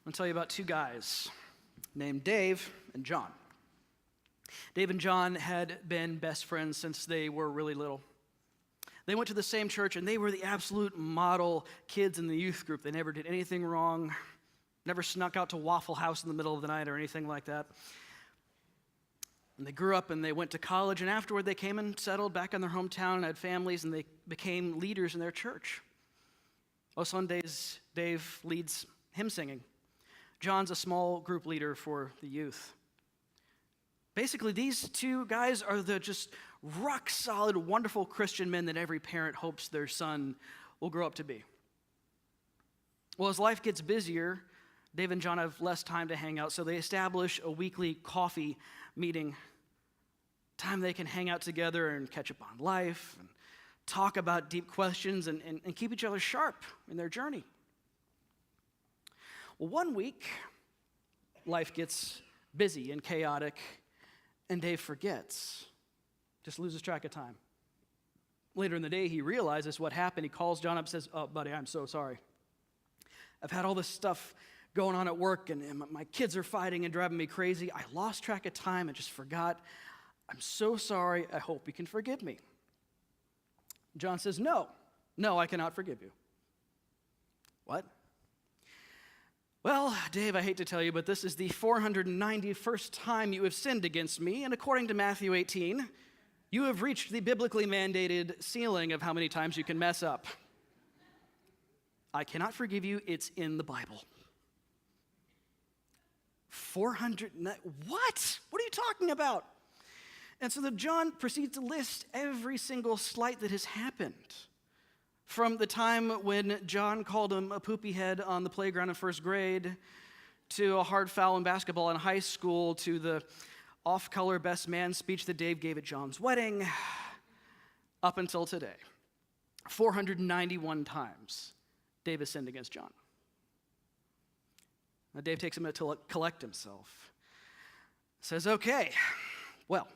I'm going to tell you about two guys named Dave and John. Dave and John had been best friends since they were really little. They went to the same church, and they were the absolute model kids in the youth group. They never did anything wrong, never snuck out to Waffle House in the middle of the night or anything like that. And they grew up and they went to college, and afterward they came and settled back in their hometown and had families, and they became leaders in their church. Most Sundays, Dave leads hymn singing. John's a small group leader for the youth. Basically, these two guys are the just rock-solid, wonderful Christian men that every parent hopes their son will grow up to be. Well, as life gets busier, Dave and John have less time to hang out, so they establish a weekly coffee meeting, time they can hang out together and catch up on life and talk about deep questions and keep each other sharp in their journey. Well, one week, life gets busy and chaotic, and Dave forgets, just loses track of time. Later in the day, he realizes what happened. He calls John up and says, "Oh, buddy, I'm so sorry. I've had all this stuff going on at work, and my kids are fighting and driving me crazy. I lost track of time and just forgot. I'm so sorry. I hope you can forgive me." John says, No, I cannot forgive you." "What?" "Well, Dave, I hate to tell you, but this is the 491st time you have sinned against me, and according to Matthew 18, you have reached the biblically mandated ceiling of how many times you can mess up. I cannot forgive you. It's in the Bible." 400, what? What are you talking about? And so John proceeds to list every single slight that has happened. From the time when John called him a poopy head on the playground in first grade, to a hard foul in basketball in high school, to the off-color best man speech that Dave gave at John's wedding, up until today. 491 times Dave has sinned against John. Now Dave takes a minute to collect himself. Says, "Okay, well,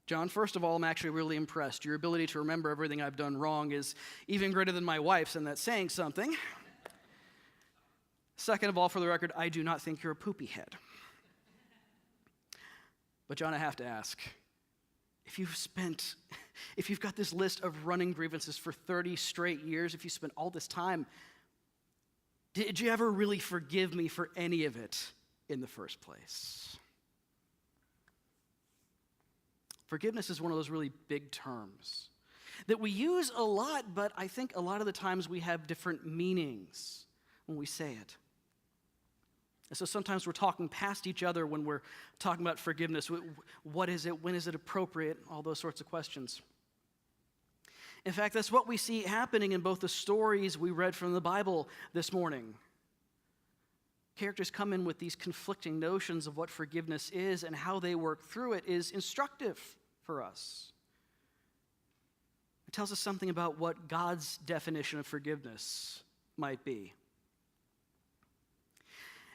John, first of all, I'm actually really impressed. Your ability to remember everything I've done wrong is even greater than my wife's, and that's saying something. Second of all, for the record, I do not think you're a poopy head. But John, I have to ask, if you've got this list of running grievances for 30 straight years, if you spent all this time, did you ever really forgive me for any of it in the first place?" Forgiveness is one of those really big terms that we use a lot, but I think a lot of the times we have different meanings when we say it. And so sometimes we're talking past each other when we're talking about forgiveness. What is it? When is it appropriate? All those sorts of questions. In fact, that's what we see happening in both the stories we read from the Bible this morning. Characters come in with these conflicting notions of what forgiveness is, and how they work through it is instructive for us. It tells us something about what God's definition of forgiveness might be.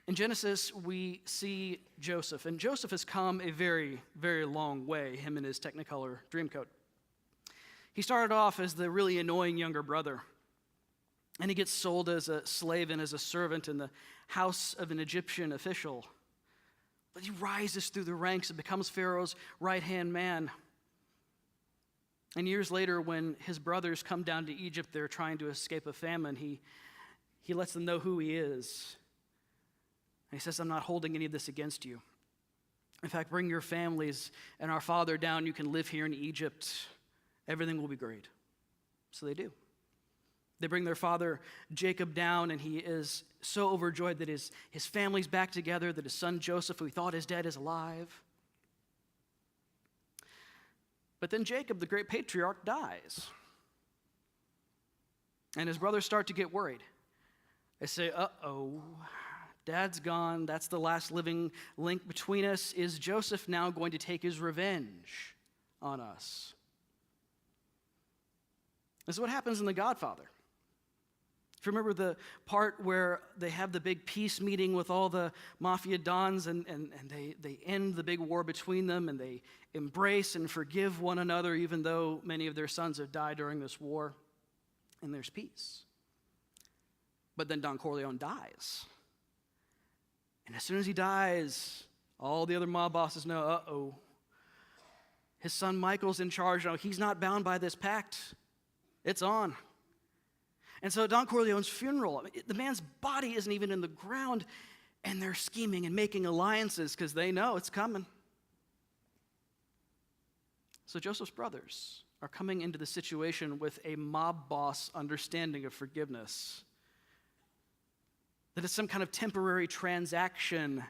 In Genesis, we see Joseph, and Joseph has come a very, very long way, him in his Technicolor Dreamcoat. He started off as the really annoying younger brother, and he gets sold as a slave and as a servant in the house of an Egyptian official. But he rises through the ranks and becomes Pharaoh's right-hand man. And years later, when his brothers come down to Egypt, they're trying to escape a famine, he lets them know who he is. And he says, "I'm not holding any of this against you. In fact, bring your families and our father down. You can live here in Egypt. Everything will be great." So they do. They bring their father Jacob down, and he is so overjoyed that his family's back together, that his son Joseph, who he thought is dead, is alive. But then Jacob, the great patriarch, dies. And his brothers start to get worried. They say, "Uh-oh, Dad's gone. That's the last living link between us. Is Joseph now going to take his revenge on us?" This is what happens in The Godfather. If you remember the part where they have the big peace meeting with all the mafia dons, and they end the big war between them, and they embrace and forgive one another, even though many of their sons have died during this war, and there's peace. But then Don Corleone dies. And as soon as he dies, all the other mob bosses know, uh-oh. His son Michael's in charge now. He's not bound by this pact. It's on. And so at Don Corleone's funeral, the man's body isn't even in the ground, and they're scheming and making alliances because they know it's coming. So Joseph's brothers are coming into the situation with a mob boss understanding of forgiveness. That it's some kind of temporary transaction,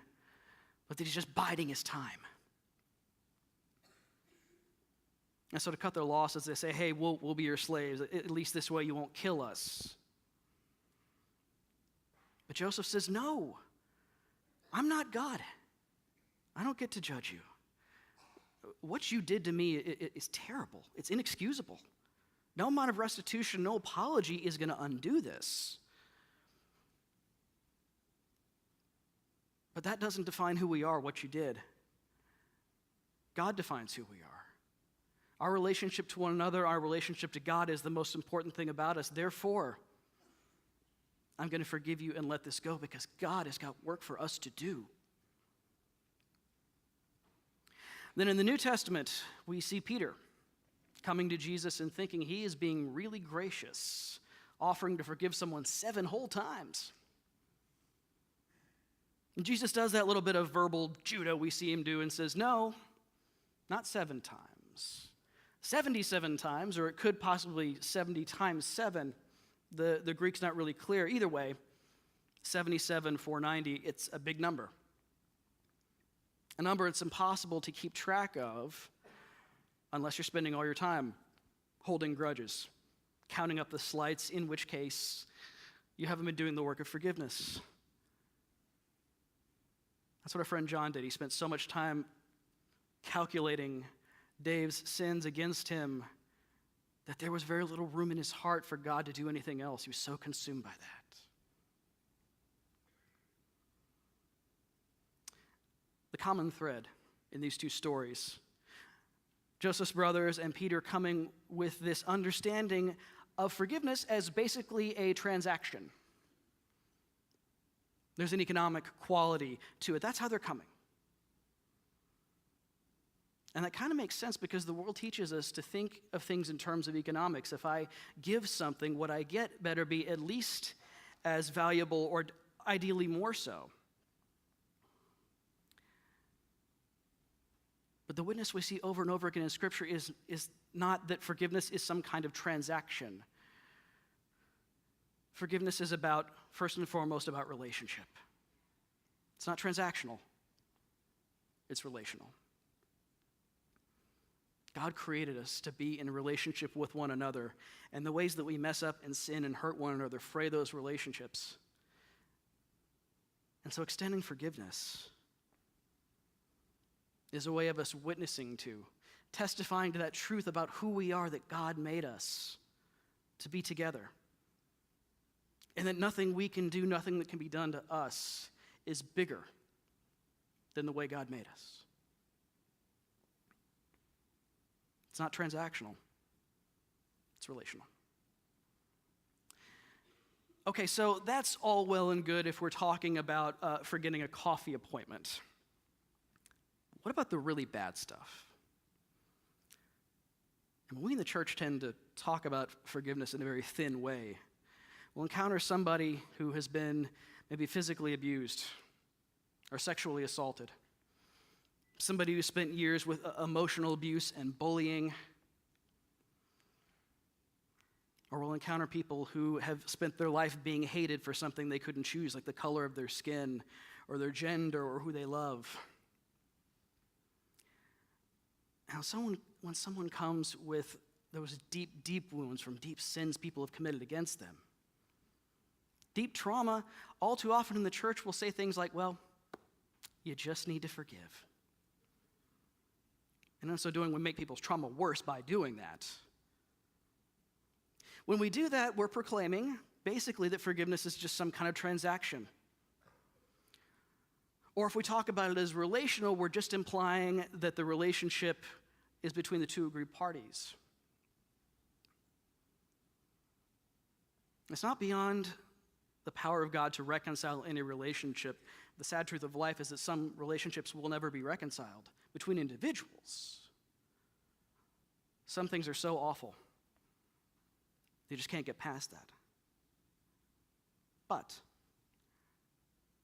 but that he's just biding his time. And so to cut their losses, they say, hey, we'll be your slaves. At least this way you won't kill us. But Joseph says, no, I'm not God. I don't get to judge you. What you did to me is terrible. It's inexcusable. No amount of restitution, no apology is going to undo this. But that doesn't define who we are, what you did. God defines who we are. Our relationship to one another, our relationship to God is the most important thing about us. Therefore, I'm going to forgive you and let this go because God has got work for us to do. Then in the New Testament, we see Peter coming to Jesus and thinking he is being really gracious, offering to forgive someone 7 whole times. And Jesus does that little bit of verbal judo we see him do and says, no, not 7 times. 77 times, or it could possibly 70 times 7. The Greek's not really clear. Either way, 77, 490, it's a big number. A number it's impossible to keep track of unless you're spending all your time holding grudges, counting up the slights, in which case you haven't been doing the work of forgiveness. That's what our friend John did. He spent so much time calculating Dave's sins against him that there was very little room in his heart for God to do anything else. He was so consumed by that. The common thread in these two stories, Joseph's brothers and Peter coming with this understanding of forgiveness as basically a transaction. There's an economic quality to it. That's how they're coming. And that kind of makes sense because the world teaches us to think of things in terms of economics. If I give something, what I get better be at least as valuable or ideally more so. But the witness we see over and over again in Scripture is not that forgiveness is some kind of transaction. Forgiveness is about, first and foremost, about relationship. It's not transactional. It's relational. God created us to be in relationship with one another, and the ways that we mess up and sin and hurt one another fray those relationships. And so extending forgiveness is a way of us witnessing to, testifying to that truth about who we are, that God made us to be together. And that nothing we can do, nothing that can be done to us is bigger than the way God made us. It's not transactional. It's relational. Okay, so that's all well and good if we're talking about forgetting a coffee appointment. What about the really bad stuff? And we in the church tend to talk about forgiveness in a very thin way. We'll encounter somebody who has been maybe physically abused or sexually assaulted. Somebody who spent years with emotional abuse and bullying. Or we'll encounter people who have spent their life being hated for something they couldn't choose, like the color of their skin or their gender or who they love. Now, when someone comes with those deep, deep wounds from deep sins people have committed against them, deep trauma, all too often in the church we'll say things like, well, you just need to forgive. And in so doing, we make people's trauma worse by doing that. When we do that, we're proclaiming basically that forgiveness is just some kind of transaction. Or if we talk about it as relational, we're just implying that the relationship is between the two aggrieved parties. It's not beyond the power of God to reconcile any relationship. The sad truth of life is that some relationships will never be reconciled between individuals. Some things are so awful, you just can't get past that. But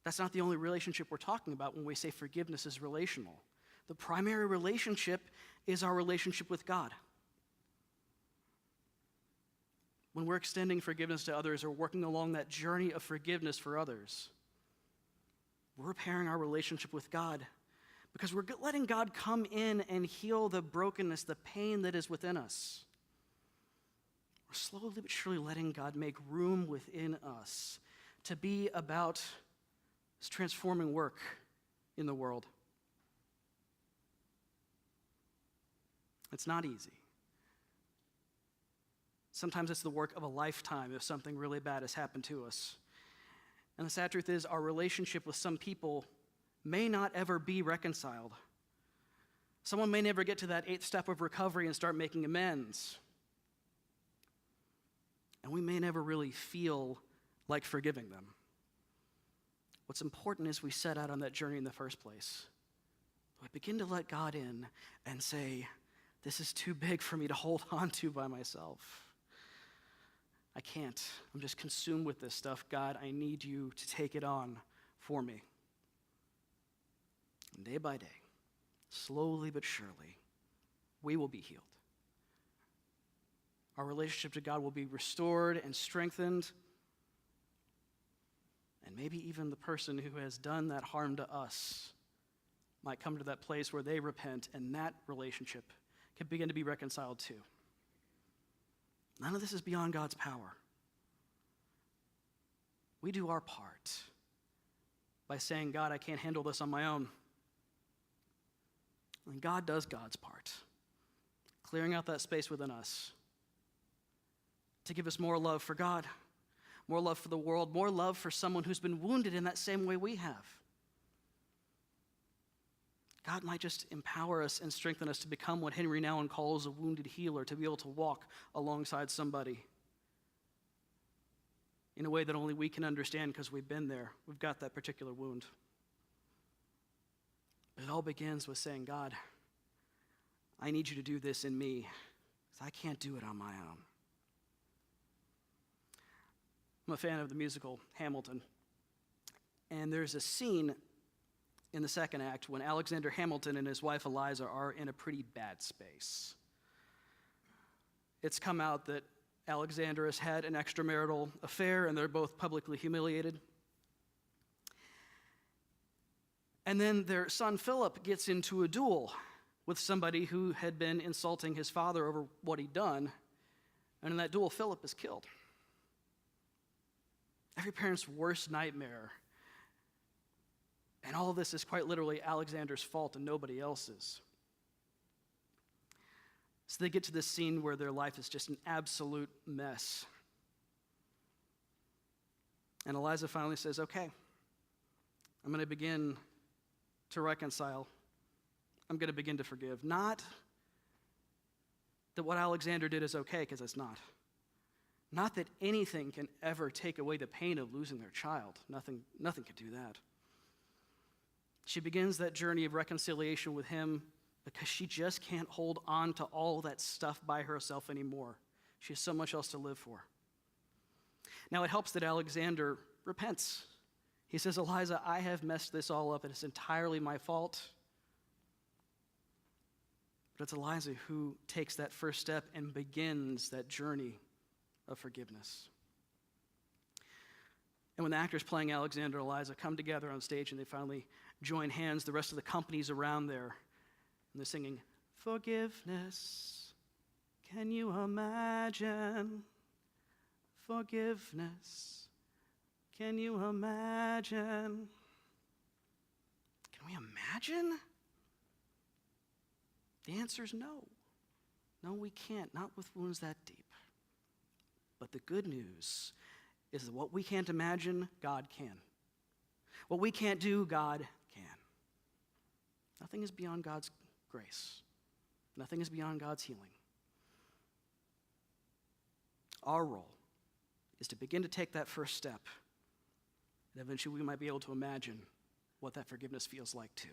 that's not the only relationship we're talking about when we say forgiveness is relational. The primary relationship is our relationship with God. When we're extending forgiveness to others or working along that journey of forgiveness for others, we're repairing our relationship with God because we're letting God come in and heal the brokenness, the pain that is within us. We're slowly but surely letting God make room within us to be about His transforming work in the world. It's not easy. Sometimes it's the work of a lifetime if something really bad has happened to us. And the sad truth is, our relationship with some people may not ever be reconciled. Someone may never get to that 8th step of recovery and start making amends. And we may never really feel like forgiving them. What's important is we set out on that journey in the first place. We begin to let God in and say, this is too big for me to hold on to by myself. I can't. I'm just consumed with this stuff. God, I need you to take it on for me. And day by day, slowly but surely, we will be healed. Our relationship to God will be restored and strengthened. And maybe even the person who has done that harm to us might come to that place where they repent and that relationship can begin to be reconciled too. None of this is beyond God's power. We do our part by saying, God, I can't handle this on my own. And God does God's part, clearing out that space within us to give us more love for God, more love for the world, more love for someone who's been wounded in that same way we have. God might just empower us and strengthen us to become what Henry Nouwen calls a wounded healer, to be able to walk alongside somebody in a way that only we can understand because we've been there. We've got that particular wound. But it all begins with saying, God, I need you to do this in me because I can't do it on my own. I'm a fan of the musical Hamilton, and there's a scene in the second act when Alexander Hamilton and his wife Eliza are in a pretty bad space. It's come out that Alexander has had an extramarital affair and they're both publicly humiliated. And then their son Philip gets into a duel with somebody who had been insulting his father over what he'd done. And in that duel, Philip is killed. Every parent's worst nightmare. And all of this is quite literally Alexander's fault and nobody else's. So they get to this scene where their life is just an absolute mess. And Eliza finally says, okay, I'm going to begin to reconcile. I'm going to begin to forgive. Not that what Alexander did is okay, because it's not. Not that anything can ever take away the pain of losing their child. Nothing can do that. She begins that journey of reconciliation with him because she just can't hold on to all that stuff by herself anymore. She has so much else to live for. Now, it helps that Alexander repents. He says, Eliza, I have messed this all up, and it's entirely my fault. But it's Eliza who takes that first step and begins that journey of forgiveness. And when the actors playing Alexander and Eliza come together on stage and they finally join hands, the rest of the company's around there, and they're singing, forgiveness, can you imagine? Forgiveness, can you imagine? Can we imagine? The answer is no. No, we can't, not with wounds that deep. But the good news is that what we can't imagine, God can. What we can't do, God can. Nothing is beyond God's grace. Nothing is beyond God's healing. Our role is to begin to take that first step And eventually we might be able to imagine what that forgiveness feels like too.